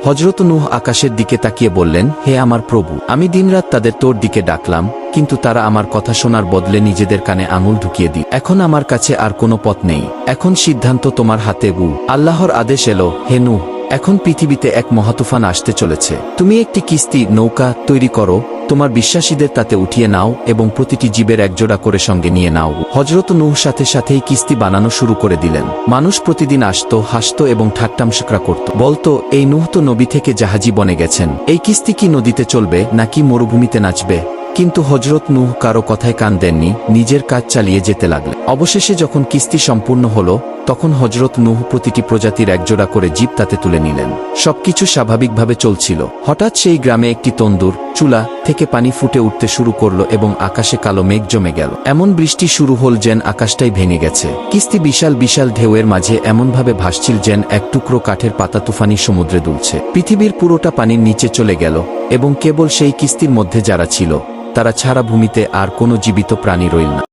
হযরত নূহ আকাশের দিকে তাকিয়ে বললেন, হে আমার প্রভু, আমি দিনরাত তাদের তোর দিকে ডাকলাম, কিন্তু তারা আমার কথা শোনার বদলে নিজেদের কানে আঙুল ঢুকিয়ে দিল। এখন আমার কাছে আর কোনো পথ নেই। এখন সিদ্ধান্ত তোমার হাতে। আল্লাহর আদেশ এলো, হে নূহ, এখন পৃথিবীতে এক মহাতুফান আসতে চলেছে। তুমি একটি কিস্তি নৌকা তৈরি করো, তোমার বিশ্বাসীদের তাতে উঠিয়ে নাও এবং প্রতিটি জীবের একজোড়া করে সঙ্গে নিয়ে নাও। হযরত নূহ সাথে সাথেই কিস্তি বানানো শুরু করে দিলেন। মানুষ প্রতিদিন আসতো, হাসতো এবং ঠাট্টামশকরা করত, বলতো, এই নূহ তো নবী থেকে জাহাজি বনে গেছেন। এই কিস্তি কি নদীতে চলবে নাকি মরুভূমিতে নাচবে? কিন্তু হযরত নূহ কারো কথায় কান দেননি, নিজের কাজ চালিয়ে যেতে লাগলেন। অবশেষে যখন কিস্তি সম্পূর্ণ হলো, তখন হযরত নূহ প্রতিটি প্রজাতির একজোড়া করে জীব তাতে তুলে নিলেন। সবকিছু স্বাভাবিকভাবে চলছিল। হঠাৎ সেই গ্রামে একটি তন্দুর চুলা থেকে পানি ফুটে উঠতে শুরু করলো এবং আকাশে কালো মেঘ জমে গেল। এমন বৃষ্টি শুরু হল যেন আকাশটাই ভেঙে গেছে। কিস্তি বিশাল বিশাল ঢেউয়ের মাঝে এমনভাবে ভাসছিল যেন এক টুকরো কাঠের পাতা তুফানি সমুদ্রে দুলছে। পৃথিবীর পুরোটা পানির নিচে চলে গেল এবং কেবল সেই কিস্তির মধ্যে যারা ছিল, তারা ছাড়া ভূমিতে আর কোনো জীবিত প্রাণী রইল না।